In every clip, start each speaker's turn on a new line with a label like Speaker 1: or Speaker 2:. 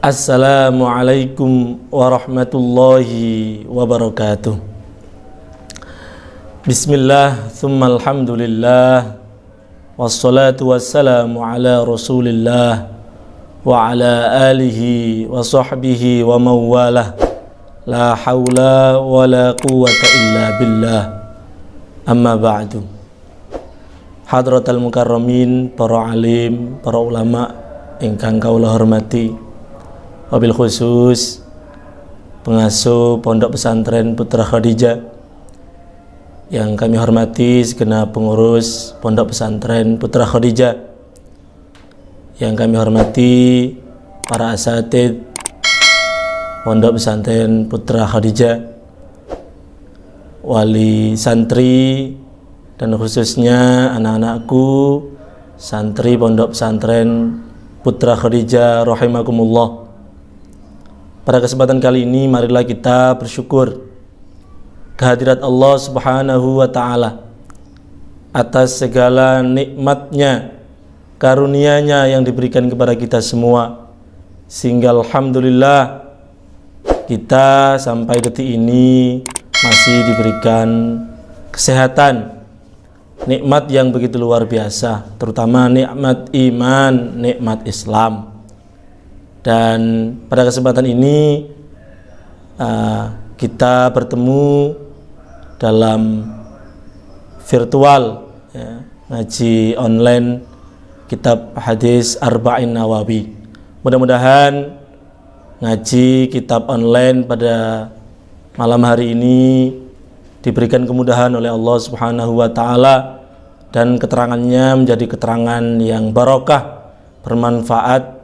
Speaker 1: Assalamualaikum warahmatullahi wabarakatuh. Bismillah, thumma alhamdulillah, wassalatu wassalamu ala rasulillah wa ala alihi wa sahbihi wa mawalah. La hawla wa la quwwata illa billah. Amma ba'du. Hadratal mukarramin, para alim, para ulama ingkang kawula hormati, wabil khusus pengasuh Pondok Pesantren Putra Khadijah yang kami hormati, segenap pengurus Pondok Pesantren Putra Khadijah yang kami hormati, para asatid Pondok Pesantren Putra Khadijah, wali santri, dan khususnya anak-anakku santri Pondok Pesantren Putra Khadijah rahimakumullah. Pada kesempatan kali ini marilah kita bersyukur kehadirat Allah Subhanahu wa ta'ala atas segala nikmatnya, karunia-Nya yang diberikan kepada kita semua, sehingga alhamdulillah kita sampai detik ini masih diberikan kesehatan, nikmat yang begitu luar biasa, terutama nikmat iman, nikmat Islam. Dan pada kesempatan ini kita bertemu dalam virtual, ya, ngaji online kitab hadis Arba'in Nawawi. Mudah-mudahan ngaji kitab online pada malam hari ini diberikan kemudahan oleh Allah Subhanahu wa ta'ala, dan keterangannya menjadi keterangan yang barokah, bermanfaat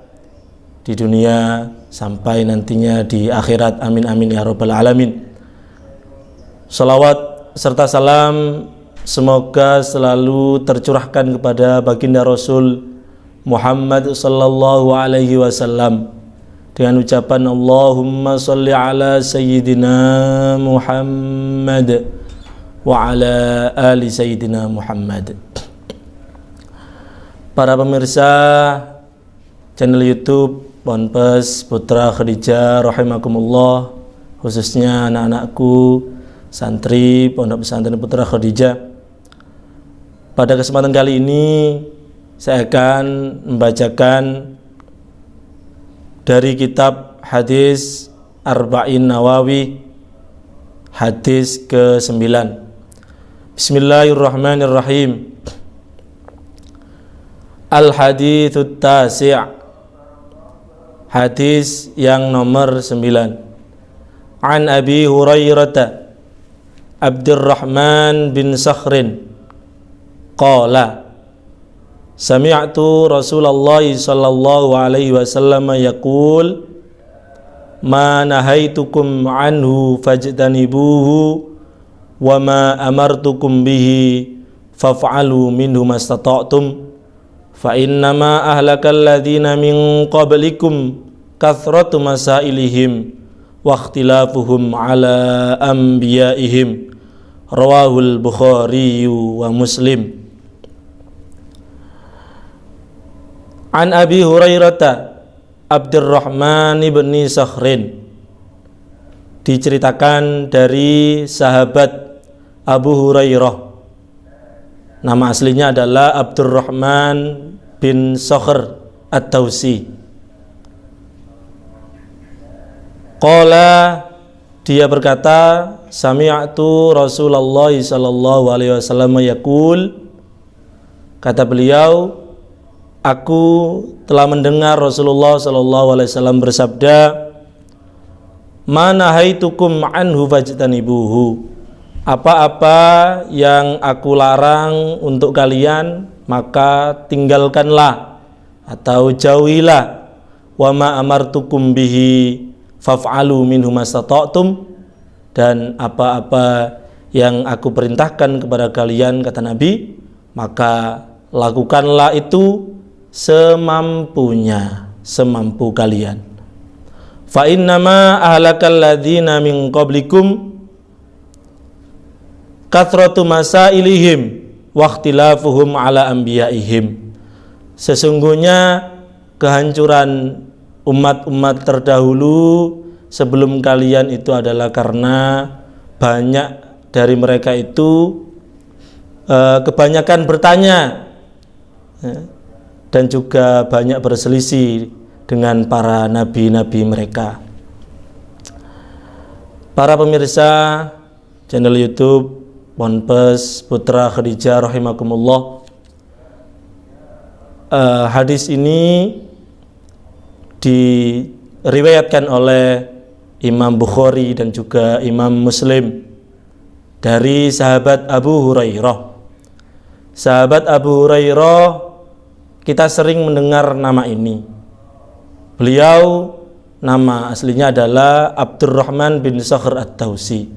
Speaker 1: di dunia sampai nantinya di akhirat. Amin amin ya rabbal alamin. Salawat serta salam semoga selalu tercurahkan kepada baginda Rasul Muhammad sallallahu alaihi wasallam dengan ucapan Allahumma sholli ala sayyidina Muhammad wa ala ali sayyidina Muhammad. Para pemirsa channel YouTube Ponpes Putra Khadijah rahimakumullah, khususnya anak-anakku santri Pondok Pesantren Putra Khadijah, pada kesempatan kali ini saya akan membacakan dari kitab hadis Arba'in Nawawi, hadis ke-9. Bismillahirrahmanirrahim. Al-hadithut tasi', hadis yang nomor 9. An Abi Hurairah Abdurrahman bin Sakhrin qala sami'tu Rasulullah sallallahu alaihi wasallam yaqul ma nahaitukum anhu fajtanibuhu wa ma amartukum bihi faf'alu minhu mastata'tum fa innama ahlakal ladzina min qablikum kathratu masailihim wa ikhtilafuhum ala anbiya'ihim. Rawahul Bukhari wa Muslim. An Abi Hurairah Abdurrahman bin Sakhrin, diceritakan dari sahabat Abu Hurairah, nama aslinya adalah Abdurrahman bin Sakhr At-Tausi. Qala, dia berkata, sami'tu Rasulullah sallallahu alaihi wasallam yaqul, kata beliau, aku telah mendengar Rasulullah sallallahu alaihi wasallam bersabda, ma nahaitukum anhu fajtanibuhu, apa-apa yang aku larang untuk kalian maka tinggalkanlah atau jauhilah, wa ma amartukum bihi faf'alu minhu mastata'tum, dan apa-apa yang aku perintahkan kepada kalian, kata Nabi, maka lakukanlah itu semampunya, semampu kalian. fa innama ahlakal ladzina min qablikum kathratu masailihim wa ikhtilafuhum ala anbiyaihim. Sesungguhnya kehancuran umat-umat terdahulu sebelum kalian itu adalah karena banyak dari mereka itu kebanyakan bertanya dan juga banyak berselisih dengan para nabi-nabi mereka. Para pemirsa channel YouTube Ponpes Putra Khadijah rahimakumullah, hadis ini diriwayatkan oleh Imam Bukhari dan juga Imam Muslim dari sahabat Abu Hurairah. Sahabat Abu Hurairah, kita sering mendengar nama ini. Beliau nama aslinya adalah Abdurrahman bin Sakhr At-Tausi.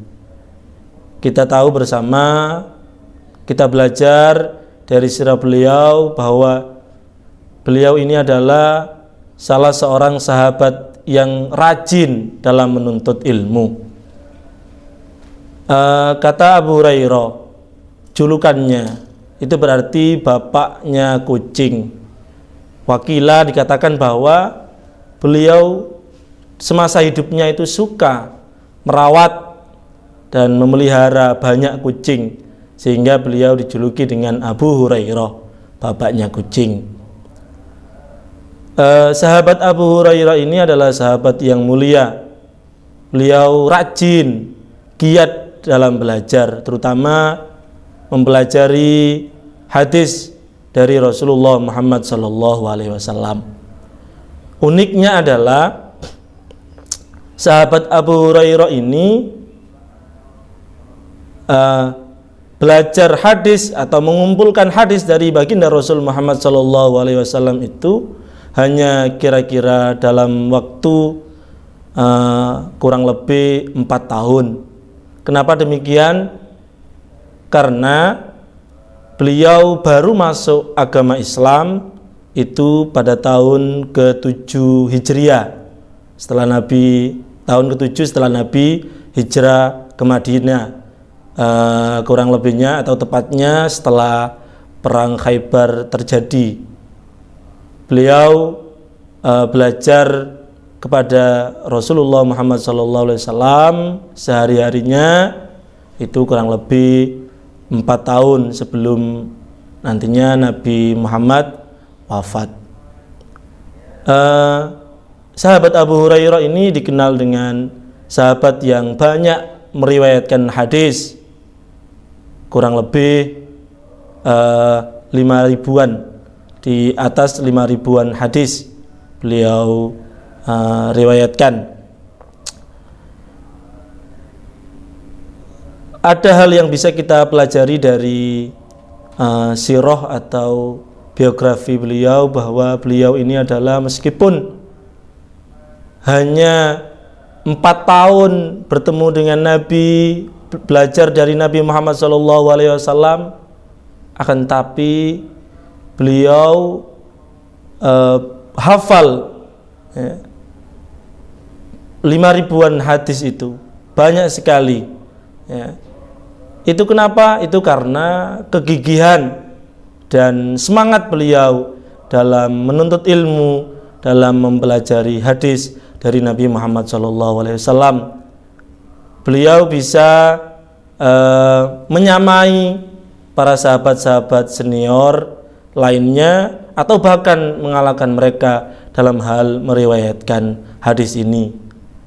Speaker 1: Kita tahu bersama, kita belajar dari sirah beliau bahwa beliau ini adalah salah seorang sahabat yang rajin dalam menuntut ilmu. Kata Abu Hurairah, julukannya itu berarti bapaknya kucing. Wakilah dikatakan bahwa beliau semasa hidupnya itu suka merawat dan memelihara banyak kucing, sehingga beliau dijuluki dengan Abu Hurairah, bapaknya kucing. Sahabat Abu Hurairah ini adalah sahabat yang mulia. Beliau rajin, giat dalam belajar, terutama mempelajari hadis dari Rasulullah Muhammad SAW. Uniknya adalah sahabat Abu Hurairah ini belajar hadis atau mengumpulkan hadis dari baginda Rasul Muhammad SAW itu hanya kira-kira dalam waktu kurang lebih 4 tahun. Kenapa demikian? Karena beliau baru masuk agama Islam itu pada tahun ke-7 Hijriah, setelah Nabi, tahun ke-7 setelah Nabi hijrah ke Madinah, kurang lebihnya atau tepatnya setelah perang Khaybar terjadi. Beliau belajar kepada Rasulullah Muhammad SAW sehari-harinya itu kurang lebih 4 tahun sebelum nantinya Nabi Muhammad wafat. Sahabat Abu Hurairah ini dikenal dengan sahabat yang banyak meriwayatkan hadis, kurang lebih 5.000-an, di atas 5.000-an hadis beliau riwayatkan. Ada hal yang bisa kita pelajari dari sirah atau biografi beliau, bahwa beliau ini adalah meskipun hanya 4 tahun bertemu dengan Nabi, belajar dari Nabi Muhammad SAW, akan tapi beliau hafal 5.000-an hadis, itu banyak sekali ya. Itu kenapa? Itu karena kegigihan dan semangat beliau dalam menuntut ilmu, dalam mempelajari hadis dari Nabi Muhammad SAW. Beliau bisa menyamai para sahabat-sahabat senior lainnya, atau bahkan mengalahkan mereka dalam hal meriwayatkan hadis ini.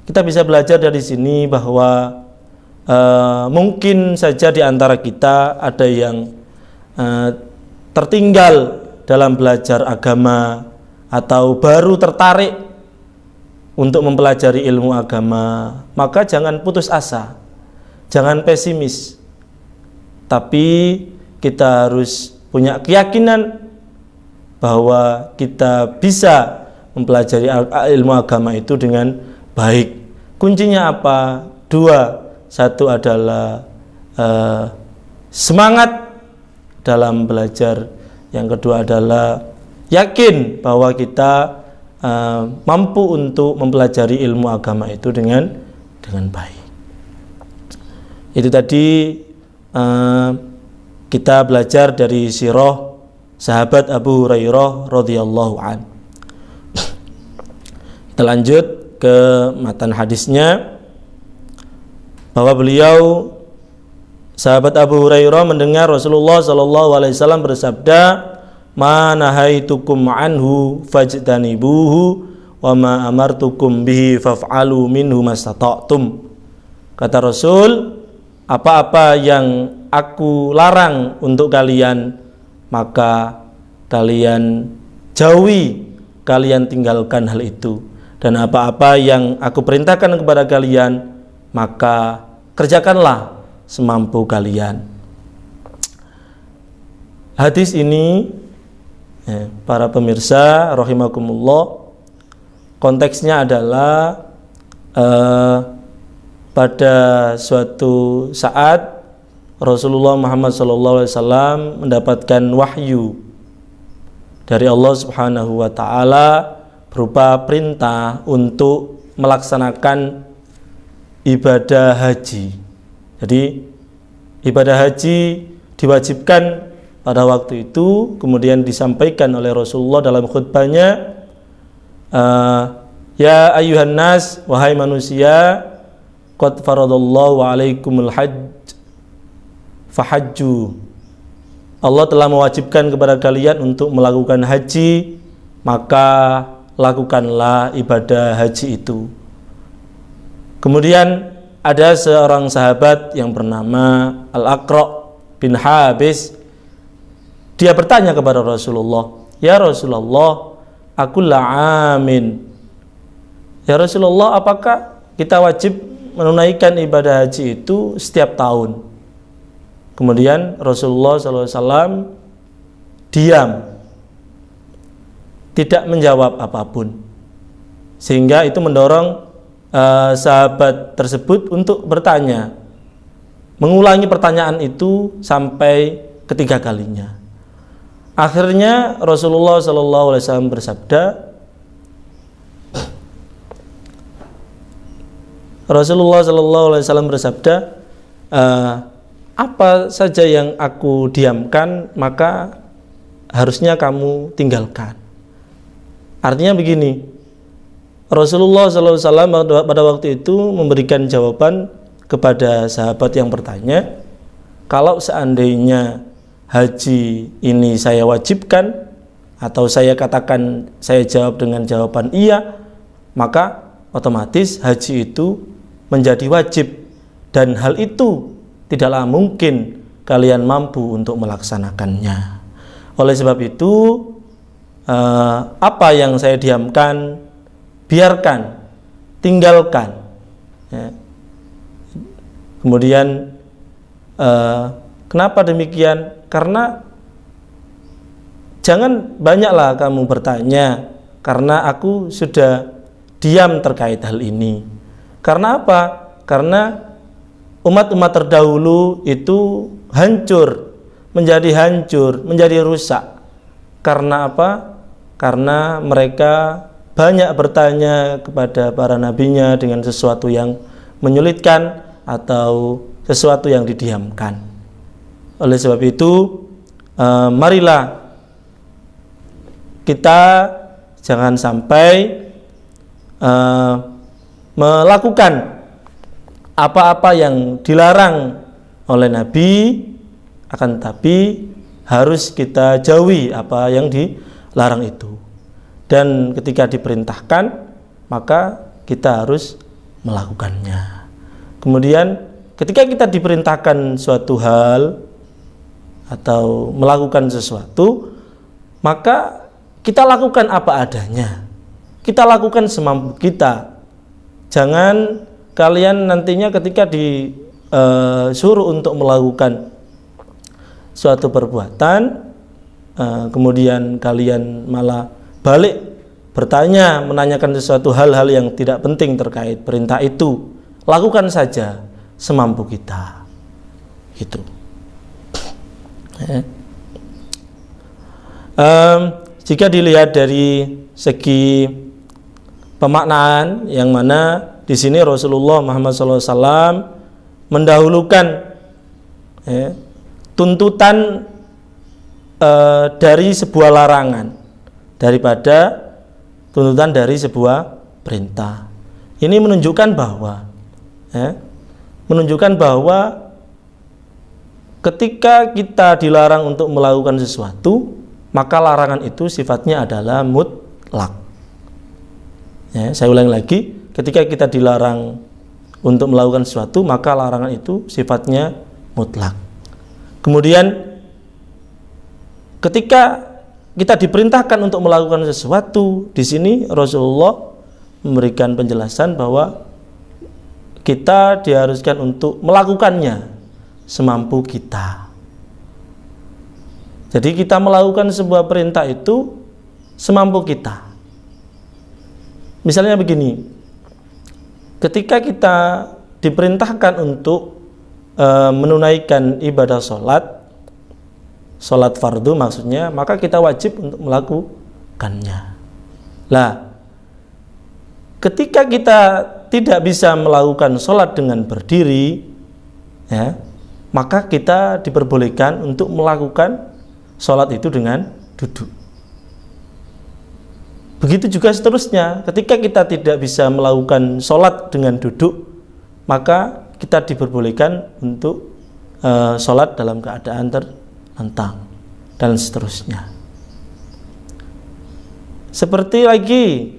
Speaker 1: Kita bisa belajar dari sini bahwa mungkin saja di antara kita ada yang tertinggal dalam belajar agama atau baru tertarik untuk mempelajari ilmu agama, maka jangan putus asa, jangan pesimis, tapi kita harus punya keyakinan bahwa kita bisa mempelajari ilmu agama itu dengan baik. Kuncinya apa? 2. Satu adalah semangat dalam belajar. Yang kedua adalah yakin bahwa kita mampu untuk mempelajari ilmu agama itu dengan baik. Itu tadi kita belajar dari sirah sahabat Abu Hurairah radhiyallahu an. Kita lanjut ke matan hadisnya, bahwa beliau sahabat Abu Hurairah mendengar Rasulullah sallallahu alaihi wasallam bersabda, "Ma nahaitukum anhu fajtanibuhu wa ma amartukum bihi faf'alu minhu mastata'tum." Kata Rasul, apa-apa yang aku larang untuk kalian, maka kalian jauhi, kalian tinggalkan hal itu. Dan apa-apa yang aku perintahkan kepada kalian, maka kerjakanlah semampu kalian. Hadis ini, para pemirsa rahimakumullah, konteksnya adalah pada suatu saat Rasulullah Muhammad SAW mendapatkan wahyu dari Allah Subhanahu wa Ta'ala berupa perintah untuk melaksanakan ibadah haji. Jadi ibadah haji diwajibkan pada waktu itu, kemudian disampaikan oleh Rasulullah dalam khutbahnya, ya ayyuhan nas, wahai manusia, qad faradallahu alaikumul hajj fahajju. Allah telah mewajibkan kepada kalian untuk melakukan haji, maka lakukanlah ibadah haji itu. Kemudian ada seorang sahabat yang bernama Al-Aqra bin Habis. Dia bertanya kepada Rasulullah, "Ya Rasulullah, aku la'amin." Ya Rasulullah, apakah kita wajib menunaikan ibadah haji itu setiap tahun? Kemudian Rasulullah SAW diam, tidak menjawab apapun, sehingga itu mendorong sahabat tersebut untuk bertanya, mengulangi pertanyaan itu sampai ketiga kalinya. Akhirnya Rasulullah SAW bersabda, apa saja yang aku diamkan, maka harusnya kamu tinggalkan. Artinya begini, Rasulullah SAW pada waktu itu memberikan jawaban kepada sahabat yang bertanya, kalau seandainya haji ini saya wajibkan, atau saya katakan, saya jawab dengan jawaban iya, maka otomatis haji itu menjadi wajib, dan hal itu tidaklah mungkin kalian mampu untuk melaksanakannya. Oleh sebab itu, apa yang saya diamkan, biarkan, tinggalkan. Ya. Kemudian kenapa demikian? Karena jangan banyaklah kamu bertanya, karena aku sudah diam terkait hal ini. Karena apa? Karena umat-umat terdahulu itu hancur, menjadi rusak. Karena apa? Karena mereka banyak bertanya kepada para nabinya dengan sesuatu yang menyulitkan atau sesuatu yang didiamkan. Oleh sebab itu, marilah kita jangan sampai melakukan apa-apa yang dilarang oleh Nabi, akan tetapi harus kita jauhi apa yang dilarang itu. Dan ketika diperintahkan, maka kita harus melakukannya. Kemudian ketika kita diperintahkan suatu hal atau melakukan sesuatu, maka kita lakukan apa adanya. Kita lakukan semampu kita. Jangan kalian nantinya ketika disuruh untuk melakukan suatu perbuatan, kemudian kalian malah balik bertanya, menanyakan sesuatu hal-hal yang tidak penting terkait perintah itu. Lakukan saja semampu kita. Gitu. Jika dilihat dari segi pemaknaan yang mana di sini Rasulullah Muhammad SAW mendahulukan tuntutan dari sebuah larangan daripada tuntutan dari sebuah perintah. Ini menunjukkan bahwa ketika kita dilarang untuk melakukan sesuatu, maka larangan itu sifatnya adalah mutlak. Saya ulangi lagi, ketika kita dilarang untuk melakukan sesuatu, maka larangan itu sifatnya mutlak. Kemudian ketika kita diperintahkan untuk melakukan sesuatu, di sini Rasulullah memberikan penjelasan bahwa kita diharuskan untuk melakukannya semampu kita. Jadi kita melakukan sebuah perintah itu semampu kita. Misalnya begini, ketika kita diperintahkan untuk menunaikan ibadah sholat fardu maksudnya, maka kita wajib untuk melakukannya. Lah, ketika kita tidak bisa melakukan sholat dengan berdiri, maka kita diperbolehkan untuk melakukan sholat itu dengan duduk. Begitu juga seterusnya, ketika kita tidak bisa melakukan sholat dengan duduk, maka kita diperbolehkan untuk sholat dalam keadaan terlentang dan seterusnya. Seperti lagi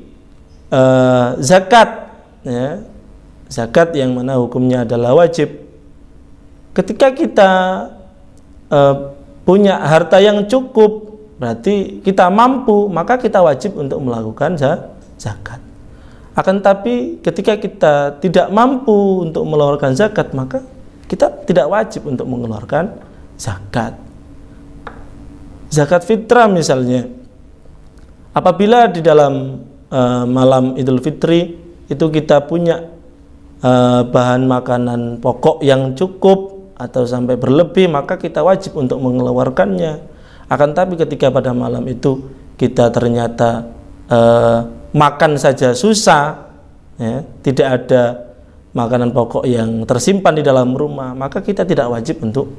Speaker 1: zakat, zakat yang mana hukumnya adalah wajib. Ketika kita punya harta yang cukup, berarti kita mampu, maka kita wajib untuk melakukan zakat. Akan tapi ketika kita tidak mampu untuk mengeluarkan zakat, maka kita tidak wajib untuk mengeluarkan zakat. Zakat fitrah misalnya, apabila di dalam malam Idul Fitri itu kita punya bahan makanan pokok yang cukup atau sampai berlebih, maka kita wajib untuk mengeluarkannya. Akan tapi ketika pada malam itu kita ternyata makan saja susah, tidak ada makanan pokok yang tersimpan di dalam rumah, maka kita tidak wajib untuk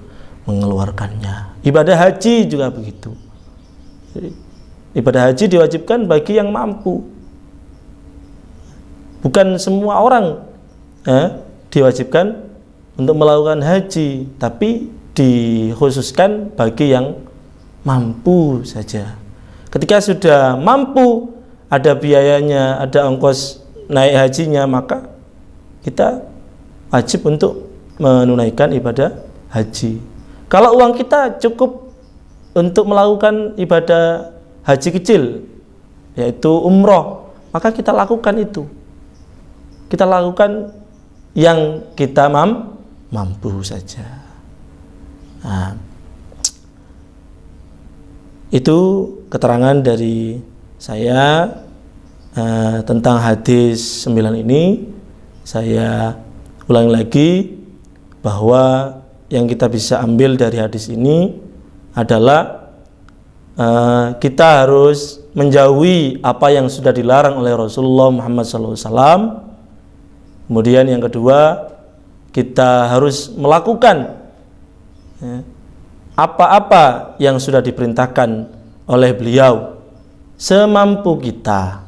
Speaker 1: mengeluarkannya. Ibadah haji juga begitu. Ibadah haji diwajibkan bagi yang mampu. Bukan semua orang diwajibkan untuk melakukan haji, tapi dikhususkan bagi yang mampu saja. Ketika sudah mampu, ada biayanya, ada ongkos naik hajinya, maka kita wajib untuk menunaikan ibadah haji. Kalau uang kita cukup untuk melakukan ibadah haji kecil, yaitu umroh, maka kita lakukan itu. Kita lakukan yang kita mampu saja. Nah, itu keterangan dari saya tentang hadis 9 ini. Saya ulangi lagi bahwa yang kita bisa ambil dari hadis ini adalah kita harus menjauhi apa yang sudah dilarang oleh Rasulullah Muhammad SAW. Kemudian yang kedua, kita harus melakukan apa-apa yang sudah diperintahkan oleh beliau semampu kita.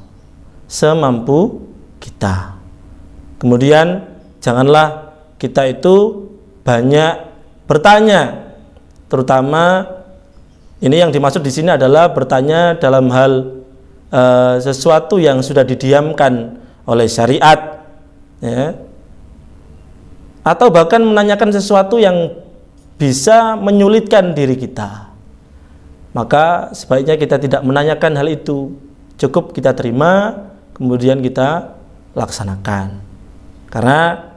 Speaker 1: Kemudian janganlah kita itu banyak bertanya, terutama ini yang dimaksud di sini adalah bertanya dalam hal sesuatu yang sudah didiamkan oleh syariat, atau bahkan menanyakan sesuatu yang bisa menyulitkan diri kita. Maka sebaiknya kita tidak menanyakan hal itu, cukup kita terima, kemudian kita laksanakan. Karena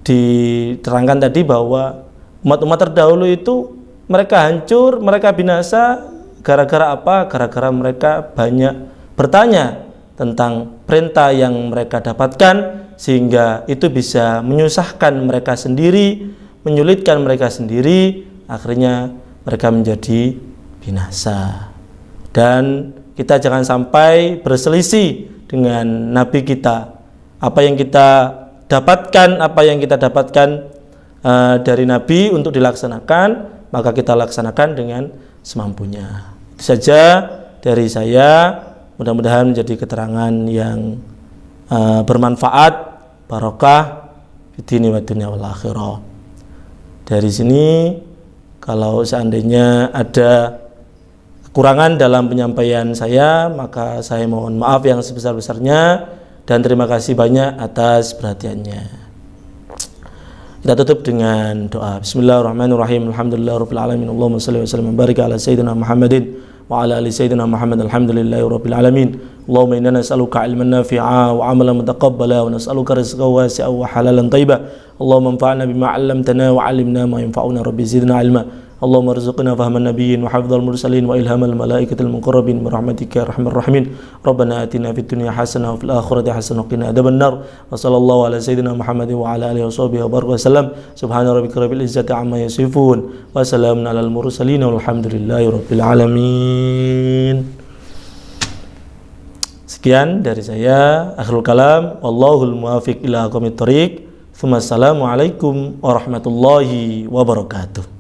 Speaker 1: diterangkan tadi bahwa umat-umat terdahulu itu mereka hancur, mereka binasa gara-gara apa? Gara-gara mereka banyak bertanya tentang perintah yang mereka dapatkan, sehingga itu bisa menyusahkan mereka sendiri, menyulitkan mereka sendiri, akhirnya mereka menjadi binasa. Dan kita jangan sampai berselisih dengan Nabi kita. Apa yang kita dapatkan dari Nabi untuk dilaksanakan, maka kita laksanakan dengan semampunya. Itu saja dari saya, mudah-mudahan menjadi keterangan yang bermanfaat, barokah fid dini wad dunya wal akhirah. Dari sini, kalau seandainya ada kekurangan dalam penyampaian saya, maka saya mohon maaf yang sebesar-besarnya dan terima kasih banyak atas perhatiannya. Kita tutup dengan doa. Bismillahirrahmanirrahim. Alhamdulillahirabbil alamin. Allahumma shalli wa sallim wa barik ala sayyidina Muhammadin wa ala ali sayyidina Muhammad. Alhamdulillahirabbil alamin. Allahumma inna nas'aluka ilman nafi'a wa 'amalan mutaqabbala wa nas'aluka rizqan wasi'an wa halalan thayyiban. Allahumma anfa'na bima 'allamtana wa 'allimna ma yanfa'una rabbi zidna 'ilma. Allahumma rizqna fahman nabiyyin wa hafdzal mursalin wa ilhamal malaikatil muqarrabin birahmatika ya arhamar rahimin. Rabbana atina fid dunya hasanah wa fil akhirati hasanah wa qina adzabannar. Wa sallallahu ala sayyidina Muhammadin wa ala alihi washabihi wa baraka wasallam. Subhana rabbika rabbil izzati amma yasifun wa salamun alal mursalin walhamdulillahi rabbil alamin. Sekian dari saya, akhirul kalam, wallahul muwaffiq ila aqwamit thoriq. Assalamualaikum warahmatullahi wabarakatuh.